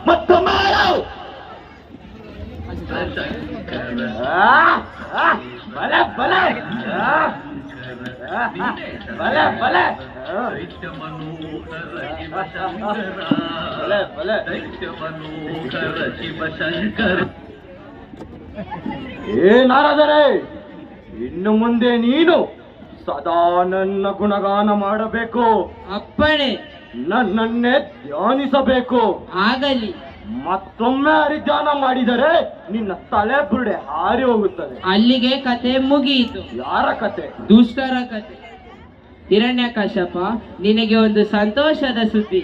ಮತ್ತೊಮ್ಮೆ ಬಲೆ ಬಲೆ ಬಲೆ ಬಲೆ ಏನಾದರೆ ಇನ್ನು ಮುಂದೆ ನೀನು ಸದಾ ನನ್ನ ಗುಣಗಾನ ಮಾಡಬೇಕು. ಅಪ್ಪಣೆ. ನನ್ನನ್ನೇ ಧ್ಯಾನಿಸಬೇಕು. ಆಗಲಿ. ಮತ್ತೊಮ್ಮೆ ಹರಿಧ್ಯಾನ ಮಾಡಿದರೆ ನಿನ್ನ ತಲೆ ಬುರುಡೆ ಹಾರಿ ಹೋಗುತ್ತದೆ. ಅಲ್ಲಿಗೆ ಕತೆ ಮುಗಿಯಿತು. ಯಾರ ಕತೆ? ದುಷ್ಟರ ಕತೆ. ಹಿರಣ್ಯಕಶ್ಯಪ, ನಿನಗೆ ಒಂದು ಸಂತೋಷದ ಸುದ್ದಿ.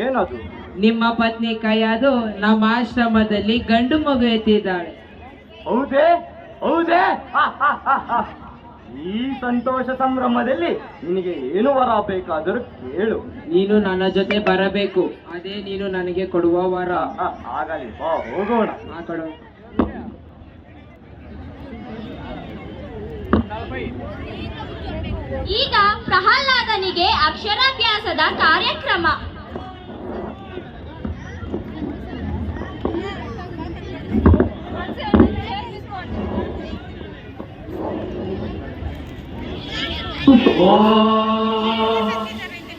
ಏನದು? ನಿಮ್ಮ ಪತ್ನಿ ಕೈಯಾದು ನಮ್ಮ ಆಶ್ರಮದಲ್ಲಿ ಗಂಡು ಮಗು ಎತ್ತಿದ್ದಾಳೆ. ಹೌದೇ? ಹೌದೇ? ಈ ಸಂತೋಷ ಸಂಭ್ರಮದಲ್ಲಿ ನಿನಗೆ ಏನು ವರ ಬೇಕಾದರೂ ಕೇಳು. ನೀನು ನನ್ನ ಜೊತೆ ಬರಬೇಕು. ಅದೇ ನೀನು ನನಗೆ ಕೊಡುವ ವರ. ಆಗಲಿ, ಬಾ ಹೋಗೋಣ. ಆ ಕಡೆ. ಈಗ ಪ್ರಹ್ಲಾದನಿಗೆ ಅಕ್ಷರಾಭ್ಯಾಸದ ಕಾರ್ಯಕ್ರಮ.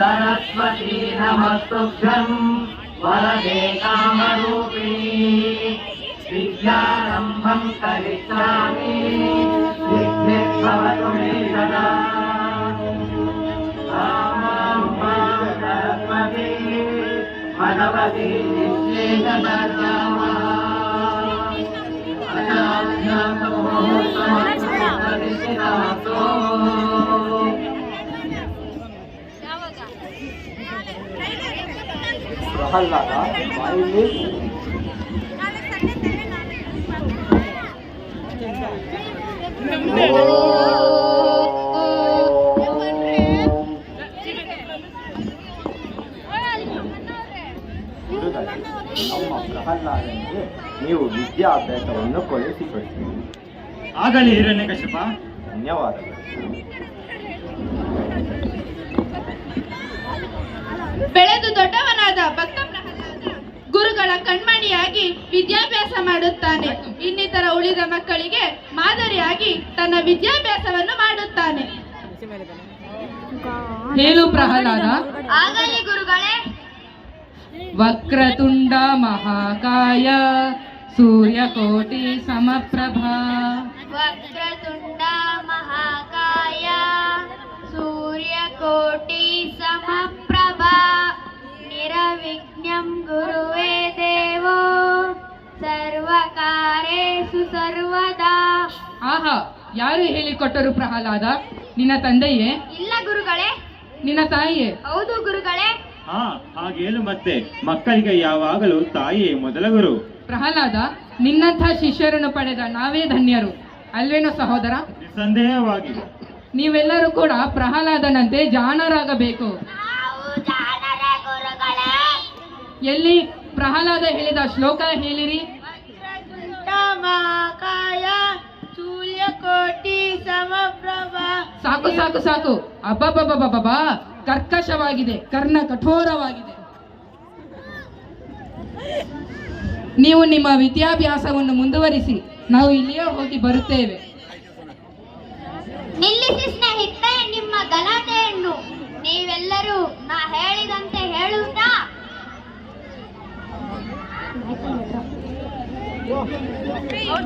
सरस्वती नमस्तुभ्यं वरदे कामरूपिणी विद्यारम्भं करिष्यामि सिद्धिर्भवतु मे सदा। सरस्वती भगवती ಪ್ರಹ್ಲಾದ ಬಾಯಿಲಿ ನಮ್ಮ ಪ್ರಹ್ಲಾದನಿಗೆ ನೀವು ವಿದ್ಯಾಭ್ಯಾಸವನ್ನು ಕೊಡಿಸಿಕೊಡಿ. ಆಗಲಿ ಹಿರಣ್ಯಕಶ್ಯಪ. ಧನ್ಯವಾದಗಳು. ಬೆಳೆದು ದೊಡ್ಡವನಾದ ಭಕ್ತ ಪ್ರಹ್ಲಾದ ಗುರುಗಳ ಕಣ್ಮಣಿಯಾಗಿ ವಿದ್ಯಾಭ್ಯಾಸ ಮಾಡುತ್ತಾನೆ. ಇನ್ನಿತರ ಉಳಿದ ಮಕ್ಕಳಿಗೆ ಮಾದರಿಯಾಗಿ ತನ್ನ ವಿದ್ಯಾಭ್ಯಾಸವನ್ನು ಮಾಡುತ್ತಾನೆ. ಹೇಳು ಪ್ರಹ್ಲಾದ. ಆಗಲಿ ಗುರುಗಳೇ. ವಕ್ರತುಂಡ ಮಹಾಕಾಯ ಸೂರ್ಯಕೋಟಿ ಸಮಪ್ರಭಾ. ವಕ್ರತುಂಡ ಮಹಾಕಾಯ ಸೂರ್ಯಕೋಟಿ ಸಮಪ್ರಭಾ ನಿರವಿಘ್ನಂ ಗುರುವೇ ದೇವೋ ಸರ್ವಕಾರ್ಯೇಷು ಸರ್ವದಾ. ಆಹಾ, ಯಾರು ಹೇಳಿಕೊಟ್ಟರು ಪ್ರಹ್ಲಾದ? ನಿನ್ನ ತಂದೆಯೇ? ಇಲ್ಲ ಗುರುಗಳೇ. ನಿನ್ನ ತಾಯಿಯೇ? ಹೌದು ಗುರುಗಳೇ. ಹಾಗೇನು ಮತ್ತೆ, ಮಕ್ಕಳಿಗೆ ಯಾವಾಗಲೂ ತಾಯಿಯೇ ಮೊದಲ ಗುರು. ಪ್ರಹ್ಲಾದ, ನಿನ್ನಂಥ ಶಿಷ್ಯರನ್ನು ಪಡೆದ ನಾವೇ ಧನ್ಯರು ಅಲ್ವೇನೋ ಸಹೋದರ? ನಿಸ್ಸಂದೇಹವಾಗಿ. ನೀವೆಲ್ಲರೂ ಕೂಡ ಪ್ರಹ್ಲಾದನಂತೆ ಜಾಣರಾಗಬೇಕು. ಎಲ್ಲಿ ಪ್ರಹ್ಲಾದ ಹೇಳಿದ ಶ್ಲೋಕ ಹೇಳಿರಿ. ಸೂರ್ಯಕೋಟಿ ಸಮಪ್ರಭಾ. ಸಾಕು ಸಾಕು ಸಾಕು. ಅಬ್ಬಬ್ಬಬ್ಬಬ್ಬಾ, ಕರ್ಕಶವಾಗಿದೆ, ಕರ್ಣ ಕಠೋರವಾಗಿದೆ. ನೀವು ನಿಮ್ಮ ವಿದ್ಯಾಭ್ಯಾಸವನ್ನು ಮುಂದುವರಿಸಿ, ನಾವು ಇಲ್ಲಿಯೇ ಹೋಗಿ ಬರುತ್ತೇವೆ. ನಿಲ್ಲಿಸಿ ಸ್ನೇಹಿತರೆ ನಿಮ್ಮ ಗಲಾಟೆಯನ್ನು. ನೀವೆಲ್ಲರೂ ನಾ ಹೇಳಿದಂತೆ ಹೇಳುತ್ತಾ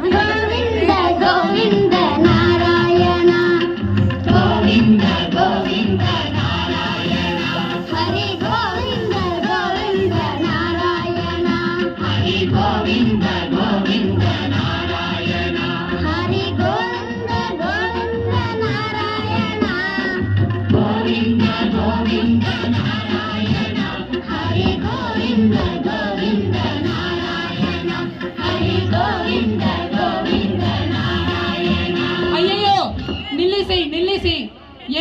ಗೋವಿಂದ ಗೋವಿಂದ ನಾರಾಯಣ ಗೋವಿಂದ ಗೋವಿಂದ ನಾರಾಯಣ ಹರಿ ಗೋವಿಂದ ಗೋವಿಂದ ನಾರಾಯಣ ಹರಿ ಗೋವಿಂದ ಗೋವಿಂದ ನಾರಾಯಣ ಹರಿ ಗೋವಿಂದ ಗೋವಿಂದ ನಾರಾಯಣ ಗೋವಿಂದ ಗೋವಿಂದ ನಾರಾಯಣ ಹರಿ ಗೋವಿಂದ ಗೋವಿಂದ ನಾರಾಯಣ ಹರಿ ಗೋವಿಂದ ಗೋವಿಂದ ನಾರಾಯಣ. ಅಯ್ಯಯ್ಯೋ, ನಿಲ್ಲಿಸಿ ನಿಲ್ಲಿಸಿ.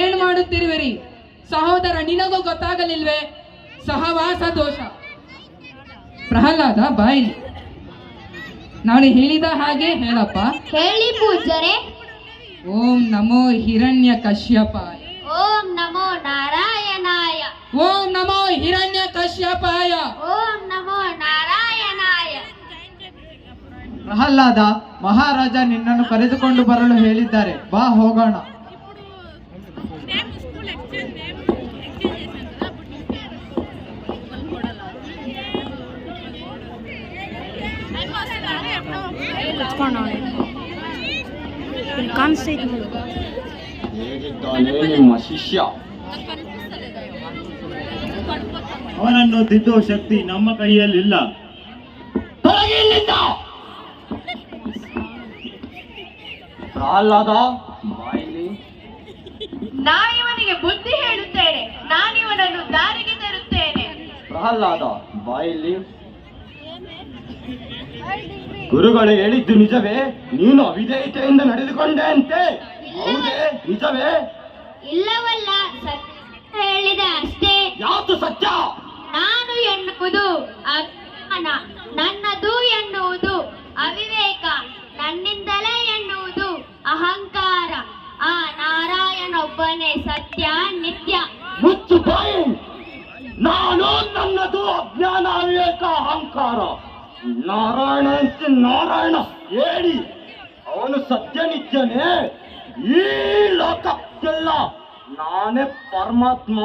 ಏನು ಮಾಡುತ್ತಿರುವಿರಿ ಸಹೋದರ? ನಿನಗೂ ಗೊತ್ತಾಗಲಿಲ್ವೇ? ಸಹವಾಸ ದೋಷ. ಪ್ರಹ್ಲಾದ, ಬಾಯಿಲಿ. ನಾನು ಹೇಳಿದ ಹಾಗೆ ಹೇಳಪ್ಪ. ಹೇಳಿ ಪೂಜ್ಯರೇ. ಓಂ ನಮೋ ಹಿರಣ್ಯ ಕಶ್ಯಪಾಯ. ಓಂ ನಮೋ ನಾರಾಯಣಾಯ. ಓಂ ನಮೋ ಹಿರಣ್ಯ ಕಶ್ಯಪಾಯ. ಓಂ ನಮೋ ನಾರಾಯಣ ಪ್ರಹ್ಲಾದ, ಮಹಾರಾಜ ನಿನ್ನನ್ನು ಕರೆದುಕೊಂಡು ಬರಲು ಹೇಳಿದ್ದಾರೆ, ಬಾ ಹೋಗೋಣ. ಹೇಗಿದ್ದಾನೆ ನಿಮ್ಮ ಶಿಷ್ಯ? ಅವನನ್ನು ತಿದ್ದುವ ಶಕ್ತಿ ನಮ್ಮ ಕೈಯಲ್ಲಿಲ್ಲ. ತೊಲಗಿ ಇಲ್ಲಿಂದ! ಪ್ರಹ್ಲಾದ, ಬಾಯಿಲಿ. ಇವನಿಗೆ ಬುದ್ಧಿ ಹೇಳುತ್ತೇನೆ, ನಾನಿವನನ್ನು ದಾರಿಗೆ ತರುತ್ತೇನೆ. ಪ್ರಹ್ಲಾದ, ಬಾಯಿಲಿ. ಗುರುಗಳು ಹೇಳಿದ್ದು ನಿಜವೇ? ನೀನು ಅವಿಧೇಯತೆಯಿಂದ ನಡೆದುಕೊಂಡೆ ಅಂತೆ, ಹೌದೇ? ನಿಜವೇ? ಇಲ್ಲವಲ್ಲ, ಸತ್ಯ ಹೇಳಿದೆ ಅಷ್ಟೇ. ಯಾವುದು ಸತ್ಯ? ನಾನು ಎನ್ನುವುದು ಅಜ್ಞಾನ, ನನ್ನದು ಎನ್ನುವುದು ಅವಿವೇಕ, ನನ್ನಿಂದಲೇ ಎನ್ನುವುದು ಅಹಂಕಾರ. ಆ ನಾರಾಯಣೊಬ್ಬನೇ ಸತ್ಯ, ನಿತ್ಯ. ಮುಚ್ಚು ಬಾಯಿ! ನಾನು ನನ್ನದು ಅಜ್ಞಾನ, ಅವಿವೇಕ, ಅಹಂಕಾರ. ನಾರಾಯಣ ಅಂತ ನಾರಾಯಣ ಹೇಳಿ ಅವನು ಸತ್ಯ ನಿತ್ಯನೇ. ಈ ಲೋಕಕ್ಕೆಲ್ಲ ನಾನೇ ಪರಮಾತ್ಮ,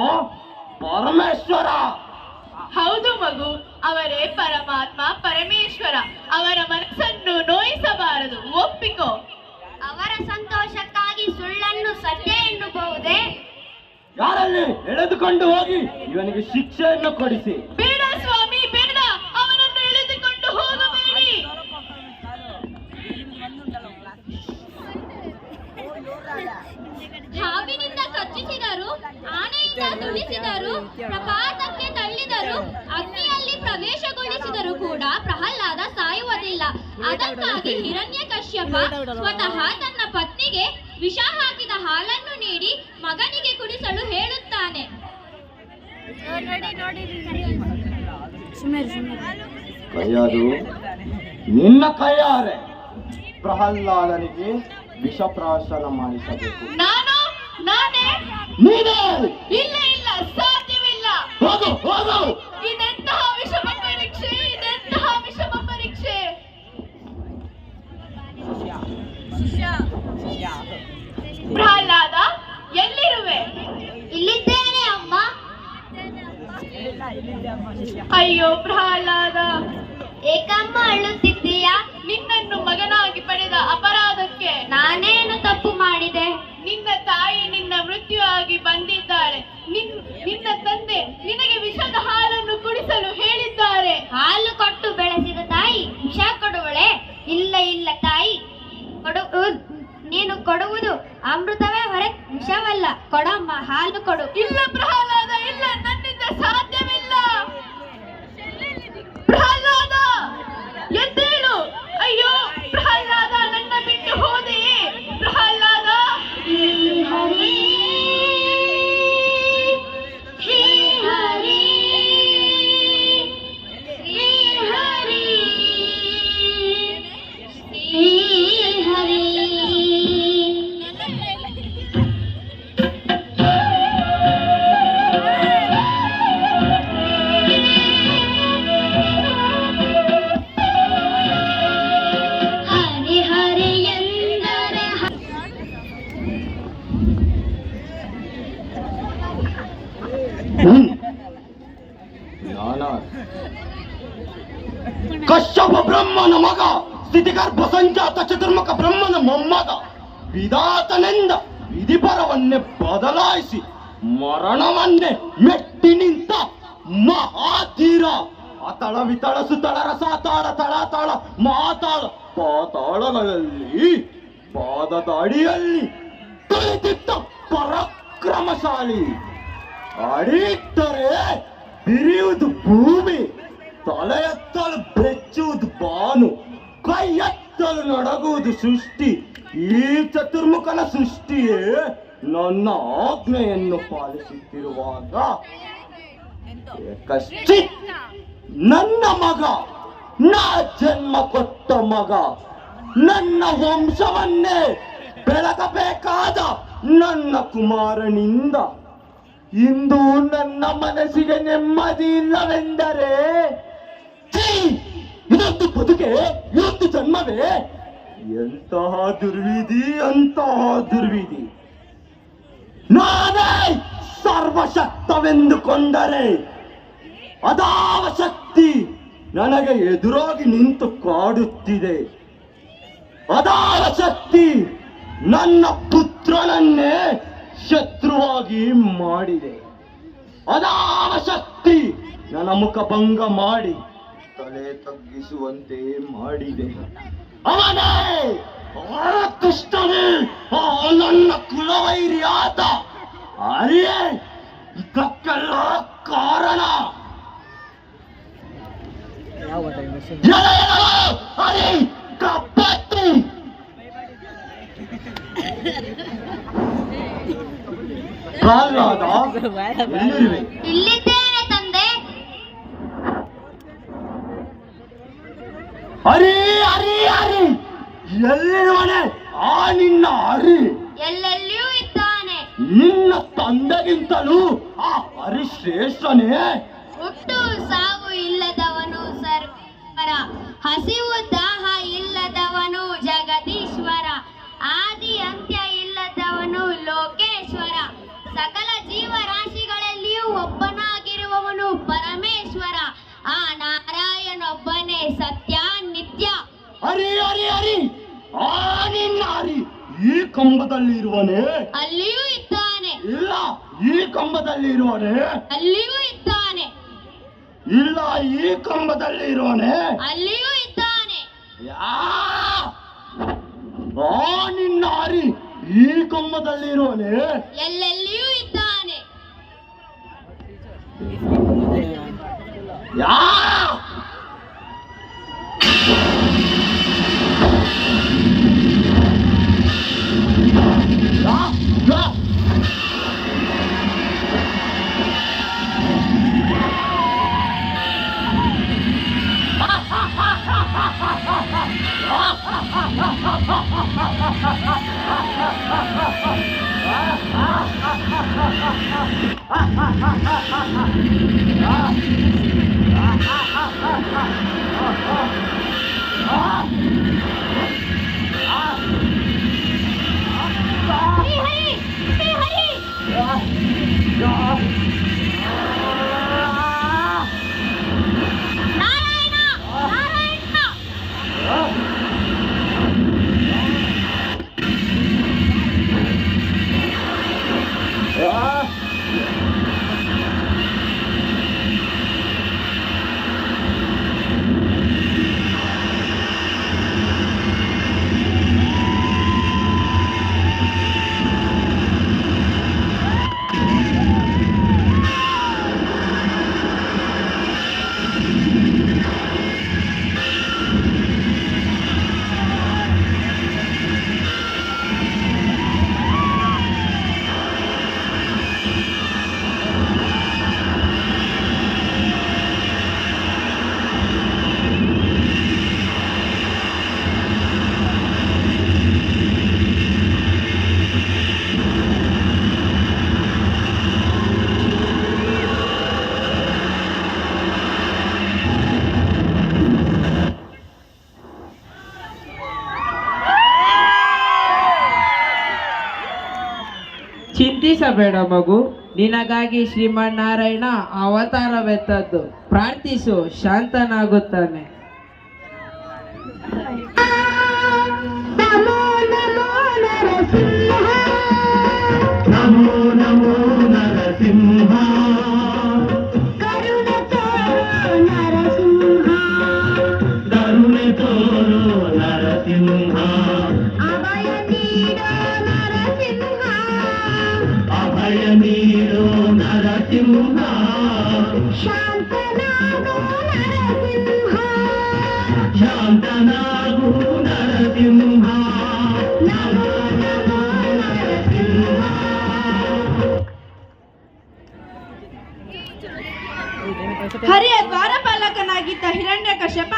ಪರಮೇಶ್ವರ. ಹೌದು ಮಗು, ಅವರೇ ಪರಮಾತ್ಮ, ಪರಮೇಶ್ವರ. ಅವರ ಮನಸ್ಸನ್ನು ನೋಯಿಸಬಾರದು, ಒಪ್ಪಿಕೋ. ಅವರ ಸಂತೋಷಕ್ಕಾಗಿ ಸುಳ್ಳನ್ನು ಸತ್ಯ ಎನ್ನಬಹುದೇ? ಯಾರಲ್ಲಿ ಎಳೆದುಕೊಂಡು ಹೋಗಿ ಇವನಿಗೆ ಶಿಕ್ಷೆಯನ್ನು ಕೊಡಿಸಿ. ಬೇಡ ಸ್ವಾಮಿ, ಬೇಡ. ಅವನನ್ನು ಎಳೆದುಕೊಂಡು ಹೋಗಬೇಡಿ. ಹಾವಿನಿಂದ ಕಚ್ಚಿಸಿದರು, ಆನೆಯಿಂದ ತುಳಿಸಿದರು, ಪ್ರಪಾತಕ್ಕೆ ತಳ್ಳಿದರು, ಅಗ್ನಿಯಲ್ಲಿ ಪ್ರವೇಶಗೊಳಿಸಿದರೂ ಕೂಡ ಪ್ರಹ್ಲಾದ ಸಾಯುವುದಿಲ್ಲ. ಅದಕ್ಕಾಗಿ ಹಿರಣ್ಯಕಶ್ಯಪ ಸ್ವತಃ ತನ್ನ ಪತ್ನಿಗೆ ವಿಷ ಹಾಕಿದ ಹಾಲನ್ನು ನೀಡಿ ಮಗನಿಗೆ ಕುಡಿಸಲು ಹೇಳುತ್ತಾನೆ. ಕೈಯಾದು ನಿನ್ನ ಕೈಯಾರೆ ಪ್ರಹ್ಲಾದನಿಗೆ ವಿಷಪ್ರಾಶನ ಮಾಡಿಸಬೇಕು. ನಾನೇ? ನೀನೇ? ಇಲ್ಲ ಇಲ್ಲ, ಸಾಧ್ಯವಿಲ್ಲ. ಹೋಗು ಹೋಗು! ಇದೆಂತಹ ವಿಷಮ ಪರೀಕ್ಷೆ, ಇದೆಂತಹ ವಿಷಮ ಪರೀಕ್ಷೆ. ಪ್ರಹ್ಲಾದ, ಎಲ್ಲಿರುವೆ? ಇಲ್ಲಿದ್ದೇನೆ ಅಮ್ಮ. ಅಯ್ಯೋ ಪ್ರಹ್ಲಾದ, ಏಕಮ್ಮ ಅಳುತ್ತಿದ್ದೀಯಾ? ನಿನ್ನನ್ನು ಮಗನಾಗಿ ಪಡೆದ ಅಪರಾಧಕ್ಕೆ ನಾನೇನು ತಪ್ಪು ಮಾಡಿದೆ? ನಿನ್ನ ತಾಯಿ ನಿನ್ನ ಮೃತ್ಯು ಆಗಿ ಬಂದಿದ್ದಾಳೆ. ನಿನ್ನ ತಂದೆ ನಿನಗೆ ವಿಷದ ಹಾಲನ್ನು ಕುಡಿಸಲು ಹೇಳಿದ್ದಾರೆ. ಹಾಲು ಕೊಟ್ಟು ಬೆಳೆಸಿದ ತಾಯಿ ವಿಷ ಕೊಡುವಳೆ? ಇಲ್ಲ ಇಲ್ಲ ತಾಯಿ, ನೀನು ಕೊಡುವುದು ಅಮೃತವೇ ಹೊರಗೆ ವಿಷವಲ್ಲ. ಕೊಡಮ್ಮ, ಹಾಲು ಕೊಡು. ಇಲ್ಲ ಪ್ರಹ್ಲಾದ, ಇಲ್ಲ, ನನ್ನಿಂದ ಸಾಧ್ಯವಿಲ್ಲ. ಪ್ರಹ್ಲಾದ, ಎದ್ದೇಳು. ಅಯ್ಯೋ ಪ್ರಹ್ಲಾದ, ನನ್ನ ಬಿಟ್ಟು ಹೋದೆಯೇ ಪ್ರಹ್ಲಾದ. ಹರಿ ಶ್ರೀ ಹರಿ ಶ್ರೀ ಹರಿ ಶ್ರೀ ಹರಿ. ಹರಿ ಹರಿ ಎಂದರೆ ಕಶ್ಯಪ ಬ್ರಹ್ಮನ ಮಗ, ಸ್ಥಿತಿಗರ್ಭ ಸಂಜಾತ ಚತುರ್ಮುಖ ಬ್ರಹ್ಮನ ಮೊಮ್ಮಗ, ವಿಧಾತನೆಂದ ವಿಧಿಪರವನ್ನೇ ಬದಲಾಯಿಸಿ ಮರಣವನ್ನೇ ಮೆಟ್ಟಿ ನಿಂತ ಮಹಾಧೀರ. ಅತಳ ವಿತಳ ಸುತಳ ರಸಾತಾಳ ತಳಾತಾಳ ಮಾತಾಳ ಪಾತಾಳಗಳಲ್ಲಿ ಪಾದದ ಅಡಿಯಲ್ಲಿ ತುಳಿದಿದ್ದ ಪರಾಕ್ರಮಶಾಲಿ. ಅಡಿಯಿಟ್ಟರೆ ಬಿರಿಯುವುದು ಭೂಮಿ, ತಲೆ ಎತ್ತಲು ಬೆಚ್ಚುವುದು ಬಾನು, ಕೈ ಎತ್ತಲು ನಡಗುವುದು ಸೃಷ್ಟಿ. ಈ ಚತುರ್ಮುಖನ ಸೃಷ್ಟಿಯೇ ನನ್ನ ಆಜ್ಞೆಯನ್ನು ಪಾಲಿಸುತ್ತಿರುವಾಗ ಕಶ್ಚಿತ್ ನನ್ನ ಮಗ, ನಾ ಜನ್ಮ ಕೊಟ್ಟ ಮಗ, ನನ್ನ ವಂಶವನ್ನೇ ಬೆಳಗಬೇಕಾದ ನನ್ನ ಕುಮಾರನಿಂದ ಇಂದು ನನ್ನ ಮನಸ್ಸಿಗೆ ನೆಮ್ಮದಿ ಇಲ್ಲವೆಂದರೆ ಇದೊಂದು ಬದುಕೆ, ಇದೊಂದು ಜನ್ಮವೇ? ಎಂತಹ ದುರ್ವಿಧಿ, ಅಂತಹ ದುರ್ವಿಧಿ! ನಾನೇ ಸರ್ವಶಕ್ತವೆಂದುಕೊಂಡರೆ ಅದಾವ ಶಕ್ತಿ ನನಗೆ ಎದುರಾಗಿ ನಿಂತು ಕಾಡುತ್ತಿದೆ. ಅದಾವ ಶಕ್ತಿ ನನ್ನ ಪುತ್ರನನ್ನೇ ಶತ್ರುವಾಗಿ ಮಾಡಿದೆ. ಅದಾವ ಶಕ್ತಿ ನನ್ನ ಮುಖಭಂಗ ಮಾಡಿ ತಲೆ ತಗ್ಗಿಸುವಂತೆ ಮಾಡಿದೆ. ಅವನೇ ದುಷ್ಟನೇ, ನನ್ನ ಕುಲವೈರಿಯಾದ ಅರಿಯೇ ಇದಕ್ಕೆಲ್ಲ ಕಾರಣ. ಅರೆ ಕಪ್ಪತ್ತಿ ಕಾಲಾದ ಎಲ್ಲಿರುವೆ? ಇಲ್ಲಿದ್ದೇನೆ ತಂದೆ. ಹರಿ ಹರಿ ಹರಿ ಎಲ್ಲಿರುವನೆ ಆ ನಿನ್ನ ಹರಿ? ಎಲ್ಲೆಲ್ಲಿಯೂ ಇದ್ದಾನೆ. ನಿನ್ನ ತಂದೆಗಿಂತಲೂ ಆ ಹರಿ ಶ್ರೇಷ್ಠನೇ? ಹುಟ್ಟು ಸಾವು ಇಲ್ಲದವನು ಸರ್ವರ, ಹಸಿವು ದಾಹ ಇಲ್ಲದವನು ಜಗದೀಶ್ವರ, ಆದಿ ಅಂತ್ಯ ಇಲ್ಲದವನು ಲೋಕೇಶ್ವರ, ಸಕಲ ಜೀವರಾಶಿಗಳಲ್ಲಿಯೂ ಒಬ್ಬನಾಗಿರುವವನು ಪರಮೇಶ್ವರ, ಆ ನಾರಾಯಣೊಬ್ಬನೇ ಸತ್ಯ ನಿತ್ಯ. ಹರಿ ಹರಿ ಹರಿ ಆ ನಿನ್ನ ಹರಿ ಈ ಕಂಬದಲ್ಲಿ ಇರುವನೇ? ಅಲ್ಲಿಯೂ ಇದ್ದಾನೆ. ಇಲ್ಲ, ಈ ಕಂಬದಲ್ಲಿ ಇರುವನೇ? ಅಲ್ಲಿಯೂ ಇದ್ದಾನೆ. ಇಲ್ಲ, ಈ ಕಂಬದಲ್ಲಿ ಇರುವನೇ? ಅಲ್ಲಿಯೂ ಇದ್ದಾನೆ. ಆ ನಿನ್ನ ಹರಿ ಈ ಕಂಬದಲ್ಲಿ ಇರುವನೇ? ಎಲ್ಲೆಲ್ಲಿಯೂ ಇದ್ದಾನೆ. ಯಾ ಚಿಂತಿಸಬೇಡ ಮಗು, ನಿನಗಾಗಿ ಶ್ರೀಮನ್ನಾರಾಯಣ ಅವತಾರವೆತ್ತದ್ದು. ಪ್ರಾರ್ಥಿಸು, ಶಾಂತನಾಗುತ್ತಾನೆ. ನಮೋ ನಮೋ ನರಸಿಂಹ, ನಮೋ ನಮೋ ನರಸಿಂಹ, ಕರುಣೆ ತೋರು ನರಸಿಂಹ, ಕರುಣೆ ತೋರು ನರಸಿಂಹ, ಅಭಯ ನೀಡೋ ನರಸಿಂಹ, ಅಭಯ ನೀಡೋ ನರಸಿಂಹ, ಶಾಂತನಾಗೋ ನರಸಿಂಹ, ಶಾಂತನಾಗು ನರಸಿಂಹ, ನಮೋ ನಮೋ ನರಸಿಂಹ. ಹರಿಯ ದ್ವಾರಪಾಲಕನಾಗಿದ್ದ ಹಿರಣ್ಯಕಶ್ಯಪ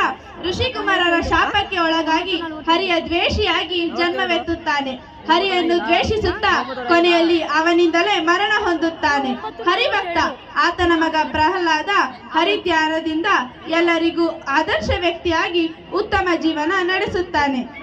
ಋಷಿಕುಮಾರರ ಶಾಪಕ್ಕೆ ಒಳಗಾಗಿ ಹರಿಯ ದ್ವೇಷಿಯಾಗಿ ಜನ್ಮವೆತ್ತುತ್ತಾನೆ. ಹರಿಯನ್ನು ದ್ವೇಷಿಸುತ್ತಾ ಕೊನೆಯಲ್ಲಿ ಅವನಿಂದಲೇ ಮರಣ ಹೊಂದುತ್ತಾನೆ. ಹರಿಭಕ್ತ ಆತನ ಮಗ ಪ್ರಹ್ಲಾದ ಹರಿಧ್ಯಾನದಿಂದ ಎಲ್ಲರಿಗೂ ಆದರ್ಶ ವ್ಯಕ್ತಿಯಾಗಿ ಉತ್ತಮ ಜೀವನ ನಡೆಸುತ್ತಾನೆ.